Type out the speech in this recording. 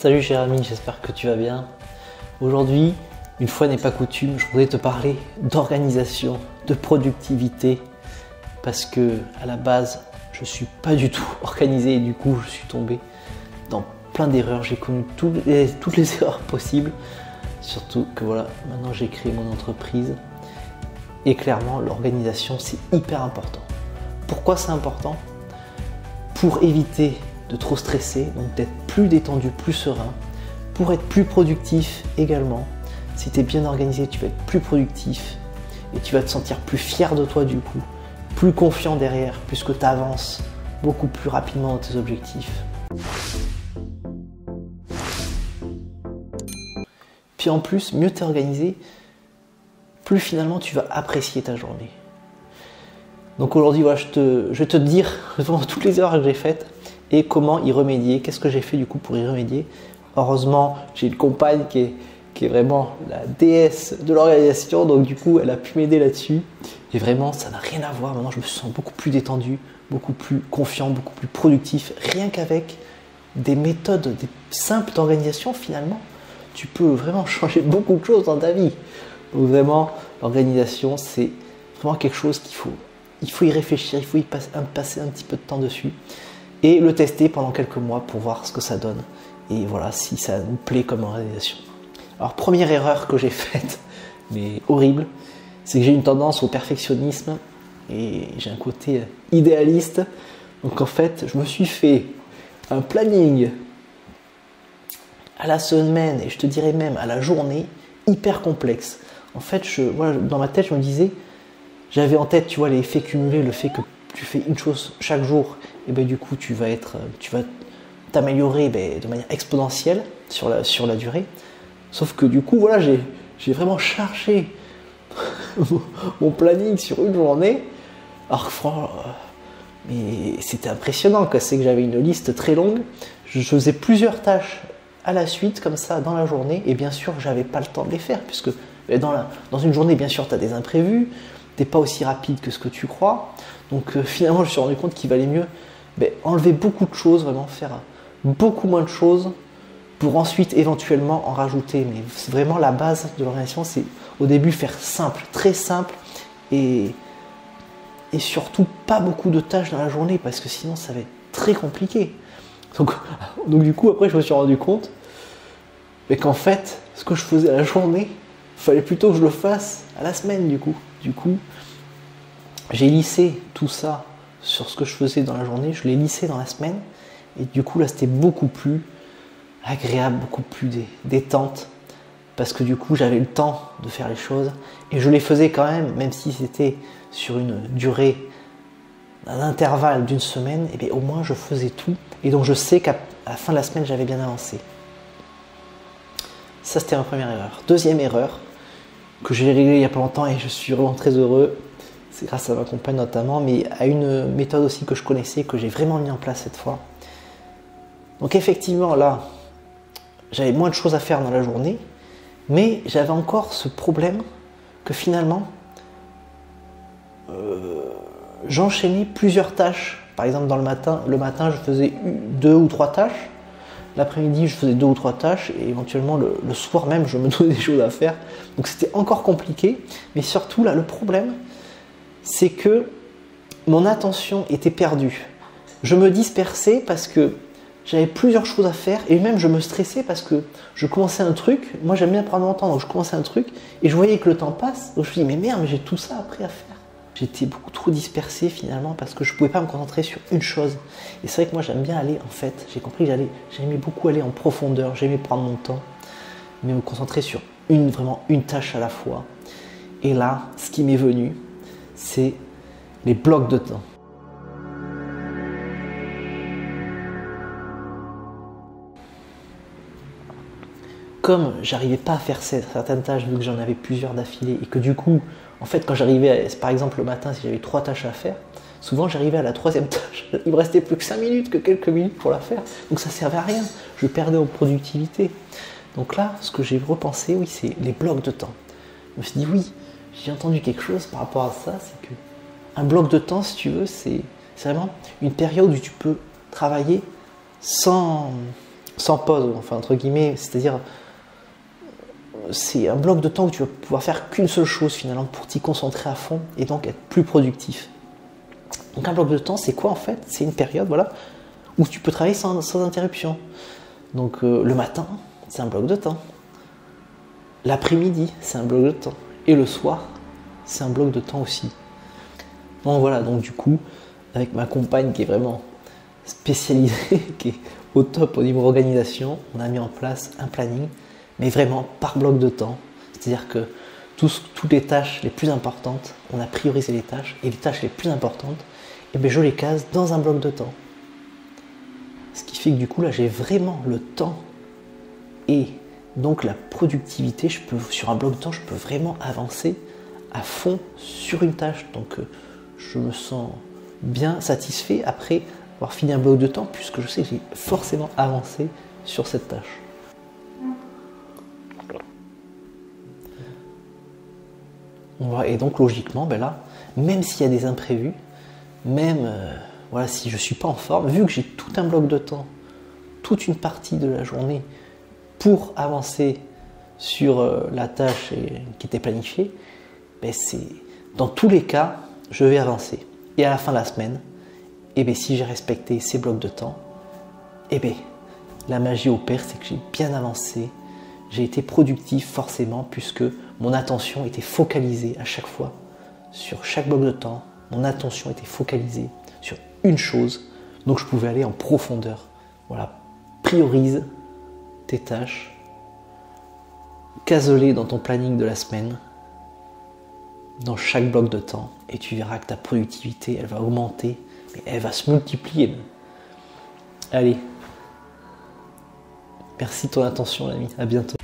Salut cher ami, j'espère que tu vas bien. Aujourd'hui, une fois n'est pas coutume, je voudrais te parler d'organisation, de productivité, parce que à la base, je suis pas du tout organisé et du coup, je suis tombé dans plein d'erreurs. J'ai connu toutes les erreurs possibles, surtout que voilà, maintenant j'ai créé mon entreprise et clairement, l'organisation c'est hyper important. Pourquoi c'est important? Pour éviter de trop stresser, donc d'être plus détendu, plus serein, pour être plus productif également. Si tu es bien organisé, tu vas être plus productif et tu vas te sentir plus fier de toi du coup, plus confiant derrière, puisque tu avances beaucoup plus rapidement dans tes objectifs. Puis en plus, mieux tu es organisé, plus finalement tu vas apprécier ta journée. Donc aujourd'hui, voilà, je vais te dire vraiment toutes les erreurs que j'ai faites et comment y remédier. Qu'est-ce que j'ai fait du coup pour y remédier? Heureusement, j'ai une compagne qui est vraiment la déesse de l'organisation, donc du coup, elle a pu m'aider là-dessus. Et vraiment, ça n'a rien à voir. Maintenant, je me sens beaucoup plus détendu, beaucoup plus confiant, beaucoup plus productif. Rien qu'avec des méthodes simples d'organisation, finalement, tu peux vraiment changer beaucoup de choses dans ta vie. Donc vraiment, l'organisation, c'est vraiment quelque chose il faut y réfléchir, il faut y passer un petit peu de temps dessus et le tester pendant quelques mois pour voir ce que ça donne et voilà si ça nous plaît comme organisation. Alors première erreur que j'ai faite, mais horrible, c'est que j'ai une tendance au perfectionnisme et j'ai un côté idéaliste. Donc en fait, je me suis fait un planning à la semaine et je te dirais même à la journée hyper complexe. En fait, voilà, dans ma tête, je me disais, j'avais en tête, tu vois, les effets cumulés, le fait que tu fais une chose chaque jour, et ben du coup, tu vas t'améliorer de manière exponentielle sur la durée. Sauf que du coup, voilà, j'ai vraiment chargé mon planning sur une journée. Alors franchement, mais c'était impressionnant, quoi. C'est que j'avais une liste très longue. Je faisais plusieurs tâches à la suite, comme ça, dans la journée, et bien sûr, j'avais pas le temps de les faire, puisque dans une journée, bien sûr, tu as des imprévus. T'es pas aussi rapide que ce que tu crois. Donc finalement, je me suis rendu compte qu'il valait mieux enlever beaucoup de choses, vraiment faire beaucoup moins de choses pour ensuite éventuellement en rajouter. Mais c'est vraiment la base de l'organisation, c'est au début faire simple, très simple et surtout pas beaucoup de tâches dans la journée parce que sinon ça va être très compliqué. Donc du coup, après, je me suis rendu compte qu'en fait, ce que je faisais à la journée, il fallait plutôt que je le fasse à la semaine du coup. Du coup, j'ai lissé tout ça sur ce que je faisais dans la journée, je l'ai lissé dans la semaine. Et du coup, là, c'était beaucoup plus agréable, beaucoup plus détente. Parce que du coup, j'avais le temps de faire les choses. Et je les faisais quand même si c'était sur une durée, un intervalle d'une semaine, et bien au moins je faisais tout. Et donc, je sais qu'à la fin de la semaine, j'avais bien avancé. Ça, c'était ma première erreur. Deuxième erreur, que j'ai réglé il n'y a pas longtemps et je suis vraiment très heureux, c'est grâce à ma compagne notamment, mais à une méthode aussi que je connaissais, que j'ai vraiment mis en place cette fois. Donc effectivement là, j'avais moins de choses à faire dans la journée, mais j'avais encore ce problème que finalement, j'enchaînais plusieurs tâches. Par exemple le matin je faisais 2 ou 3 tâches, l'après-midi, je faisais 2 ou 3 tâches et éventuellement le soir même, je me donnais des choses à faire. Donc c'était encore compliqué. Mais surtout, là, le problème, c'est que mon attention était perdue. Je me dispersais parce que j'avais plusieurs choses à faire et même je me stressais parce que je commençais un truc. Moi, j'aime bien prendre mon temps, donc je commençais un truc et je voyais que le temps passe. Donc je me dis, mais merde, mais j'ai tout ça après à faire. J'étais beaucoup trop dispersé finalement parce que je ne pouvais pas me concentrer sur une chose. Et c'est vrai que moi j'aime bien aller, en fait, j'ai compris que j'aimais beaucoup aller en profondeur, j'aimais prendre mon temps, mais me concentrer sur vraiment une tâche à la fois. Et là, ce qui m'est venu, c'est les blocs de temps. Comme j'arrivais pas à faire certaines tâches vu que j'en avais plusieurs d'affilée et que du coup, en fait, quand j'arrivais, par exemple le matin, si j'avais 3 tâches à faire, souvent j'arrivais à la 3e tâche, il me restait plus que 5 minutes, que quelques minutes pour la faire, donc ça servait à rien, je perdais en productivité. Donc là, ce que j'ai repensé, oui, c'est les blocs de temps. Je me suis dit, oui, j'ai entendu quelque chose par rapport à ça, c'est que un bloc de temps, si tu veux, c'est vraiment une période où tu peux travailler sans sans pause, enfin entre guillemets, c'est-à-dire c'est un bloc de temps où tu vas pouvoir faire qu'une seule chose finalement pour t'y concentrer à fond et donc être plus productif. Donc un bloc de temps, c'est quoi en fait? C'est une période, voilà, où tu peux travailler sans interruption. Donc le matin, c'est un bloc de temps. L'après-midi, c'est un bloc de temps. Et le soir, c'est un bloc de temps aussi. Donc voilà, donc du coup, avec ma compagne qui est vraiment spécialisée, qui est au top au niveau organisation, on a mis en place un planning, mais vraiment par bloc de temps. C'est-à-dire que toutes les tâches les plus importantes, on a priorisé les tâches, et les tâches les plus importantes, eh bien, je les case dans un bloc de temps. Ce qui fait que du coup, là, j'ai vraiment le temps et donc la productivité. Sur un bloc de temps, je peux vraiment avancer à fond sur une tâche. Donc, je me sens bien satisfait après avoir fini un bloc de temps, puisque je sais que j'ai forcément avancé sur cette tâche. Et donc logiquement, ben là, même s'il y a des imprévus, même voilà, si je ne suis pas en forme, vu que j'ai tout un bloc de temps, toute une partie de la journée pour avancer sur la tâche qui était planifiée, ben dans tous les cas, je vais avancer. Et à la fin de la semaine, et ben, si j'ai respecté ces blocs de temps, et ben, la magie opère, c'est que j'ai bien avancé, j'ai été productif forcément, puisque mon attention était focalisée à chaque fois sur chaque bloc de temps. Mon attention était focalisée sur une chose, donc je pouvais aller en profondeur. Voilà, priorise tes tâches, case-les dans ton planning de la semaine, dans chaque bloc de temps, et tu verras que ta productivité, elle va augmenter, mais elle va se multiplier. Allez, merci de ton attention l'ami, à bientôt.